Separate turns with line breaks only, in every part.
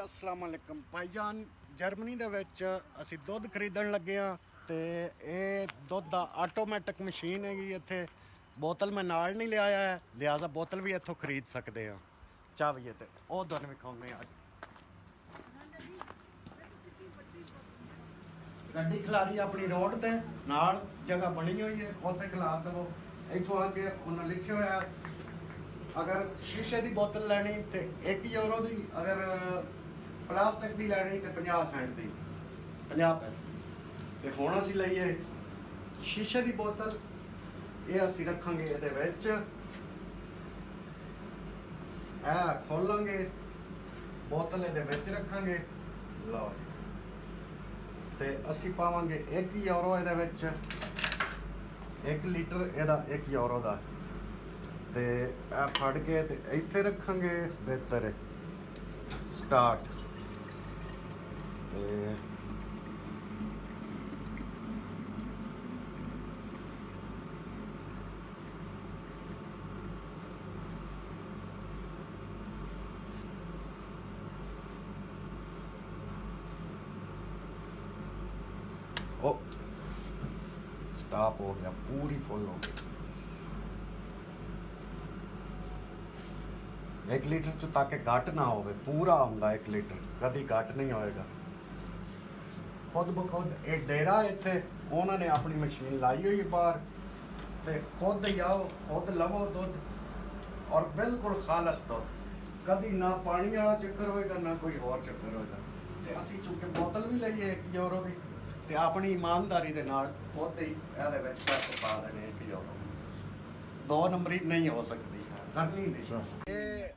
अस्सलाम वालेकुम भाईजान। जर्मनी ਦੇ ਵਿੱਚ ਅਸੀਂ ਦੁੱਧ ਖਰੀਦਣ ਲੱਗੇ ਆ ਤੇ ਇਹ ਦੁੱਧ ਦਾ ਆਟੋਮੈਟਿਕ ਮਸ਼ੀਨ ਹੈਗੀ। ਇੱਥੇ ਬੋਤਲ ਮੈਂ ਨਾਲ ਨਹੀਂ ਲਿਆਇਆ ਹੈ, ਲਿਹਾਜ਼ਾ ਬੋਤਲ ਵੀ ਇੱਥੋਂ ਖਰੀਦ ਸਕਦੇ ਆ। ਚਾਹੀਏ ਤੇ ਉਹ ਦੋਨ ਵਿਖਾਉਂਦੇ ਆ। ਗੱਡੀ ਖਲਾਰੀ ਆਪਣੀ ਰੋਡ ਤੇ ਨਾਲ ਜਗ੍ਹਾ ਬਣੀ ਹੋਈ ਹੈ, ਉੱਥੇ ਖਲਾ ਦਵੋ। ਇੱਥੋਂ ਅੱਗੇ ਉਹਨਾਂ ਲਿਖਿਆ ਹੋਇਆ अगर शीशे की बोतल लैनी तो €1 की, अगर प्लास्टिक की लैनी तो 50 सेंट की, 50 पैसे। तो हुण असीं लईए शीशे की बोतल, ये असीं रखांगे इहदे विच, ऐ खोलांगे बोतल इहदे विच रखांगे। लो ते असीं पावांगे €1 इहदे विच, 1 लीटर इहदा €1 का। ਤੇ ਇਹ ਫੜ ਕੇ ਤੇ ਇੱਥੇ ਰੱਖਾਂਗੇ। ਬਿਹਤਰ ਸਟਾਰਟ ਤੇ ਉਹ ਸਟਾਪ ਹੋ ਗਿਆ, ਪੂਰੀ ਫੁੱਲ ਹੋ ਗਈ। 1 ਲੀਟਰ ਚ ਤਾਂ ਕਿ ਘੱਟ ਨਾ ਹੋਵੇ, ਪੂਰਾ ਹੁੰਦਾ 1 ਲੀਟਰ, ਕਦੀ ਘੱਟ ਨਹੀਂ ਹੋਏਗਾ। ਖੁਦ ਬਖੁਦ ਇਹ ਡੇਰਾ ਇੱਥੇ ਉਹਨਾਂ ਨੇ ਆਪਣੀ ਮਸ਼ੀਨ ਲਾਈ ਹੋਈ ਬਾਹਰ, ਤੇ ਖੁਦ ਹੀ ਆਓ, ਖੁਦ ਲਵੋ ਦੁੱਧ, ਔਰ ਬਿਲਕੁਲ ਖਾਲਸ ਦੁੱਧ। ਕਦੀ ਨਾ ਪਾਣੀ ਵਾਲਾ ਚੱਕਰ ਹੋਏਗਾ ਨਾ ਕੋਈ ਹੋਰ ਚੱਕਰ ਹੋਏਗਾ। ਤੇ ਅਸੀਂ ਚੁੱਕੇ ਬੋਤਲ ਵੀ ਲਈਏ €1 ਦੀ, ਤੇ ਆਪਣੀ ਇਮਾਨਦਾਰੀ ਦੇ ਨਾਲ ਖੁਦ ਹੀ ਇਹਦੇ ਵਿੱਚ ਪੈਸੇ ਪਾ ਦੇਣੇ €1। 2 ਨੰਬਰੀ ਨਹੀਂ ਹੋ ਸਕਦੀ, ਕਰਨੀ ਨਹੀਂ। ਇਹ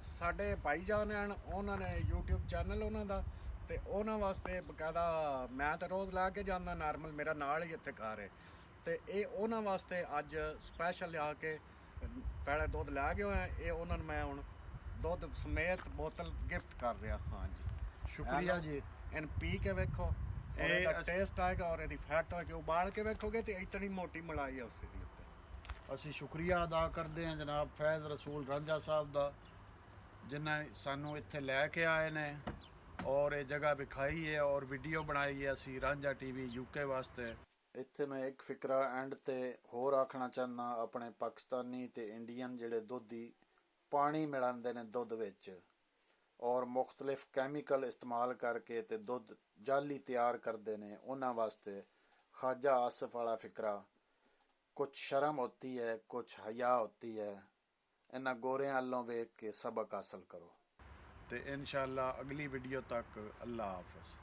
ਸਾਡੇ ਭਾਈਜਾਨ ਹਨ, ਉਹਨਾਂ ਨੇ YouTube ਚੈਨਲ ਉਹਨਾਂ ਦਾ, ਤੇ ਉਹਨਾਂ ਵਾਸਤੇ ਬਕਾਇਦਾ ਮੈਂ ਤਾਂ ਰੋਜ਼ ਲੈ ਕੇ ਜਾਂਦਾ ਨਾਰਮਲ, ਮੇਰਾ ਨਾਲ ਹੀ ਇੱਥੇ ਘਰ ਹੈ। ਤੇ ਇਹ ਉਹਨਾਂ ਵਾਸਤੇ ਅੱਜ ਸਪੈਸ਼ਲ ਆ ਕੇ ਪਹਿਲੇ ਦੁੱਧ ਲੈ ਕੇ ਹੋਇਆ। ਇਹ ਉਹਨਾਂ ਨੂੰ ਮੈਂ ਹੁਣ ਦੁੱਧ ਸਮੇਤ ਬੋਤਲ ਗਿਫਟ ਕਰ ਰਿਹਾ। ਹਾਂਜੀ,
ਸ਼ੁਕਰੀਆ ਜੀ।
ਇਹਨ ਪੀ ਕੇ ਵੇਖੋ, ਇਹਦਾ ਟੇਸਟ ਆਏਗਾ, ਔਰ ਇਹਦੀ ਫੈਟ ਹੋਏਗੀ। ਉਬਾਲ ਕੇ ਵੇਖੋਗੇ ਤੇ ਇਤਨੀ ਮੋਟੀ ਮਲਾਈ ਹੈ ਉਸੇ ਦੀ ਉੱਤੇ।
ਅਸੀਂ ਸ਼ੁਕਰੀਆ ਅਦਾ ਕਰਦੇ ਹਾਂ ਜਨਾਬ ਫੈਜ਼ ਰਸੂਲ ਰਾਂਝਾ ਸਾਹਿਬ ਦਾ, ਜਿਨ੍ਹਾਂ ਸਾਨੂੰ ਇੱਥੇ ਲੈ ਕੇ ਆਏ ਨੇ ਔਰ ਇਹ ਜਗ੍ਹਾ ਵਿਖਾਈ ਹੈ ਔਰ ਵੀਡੀਓ ਬਣਾਈ ਹੈ ਅਸੀਂ ਰਾਂਝਾ TV UK ਵਾਸਤੇ। ਇੱਥੇ ਮੈਂ ਇੱਕ ਫਿਕਰਾ ਐਂਡ ਤੇ ਹੋਰ ਆਖਣਾ ਚਾਹੁੰਦਾ, ਆਪਣੇ ਪਾਕਿਸਤਾਨੀ ਤੇ ਇੰਡੀਅਨ ਜਿਹੜੇ ਦੁੱਧੀ ਪਾਣੀ ਮਿਲਾਉਂਦੇ ਨੇ ਦੁੱਧ ਵਿੱਚ ਔਰ ਮੁਖਤਲਿਫ ਕੈਮੀਕਲ ਇਸਤੇਮਾਲ ਕਰਕੇ ਤੇ ਦੁੱਧ ਜਾਲੀ ਤਿਆਰ ਕਰਦੇ ਨੇ, ਉਹਨਾਂ ਵਾਸਤੇ ख्वाजा आसिफ वाला फिक्रा। कुछ शर्म होती है, कुछ हया होती है, इन्हां गोरियां अल्लों वेख के सबक हासिल करो। तो इंशाअल्लाह अगली वीडियो तक अल्लाह हाफिज़।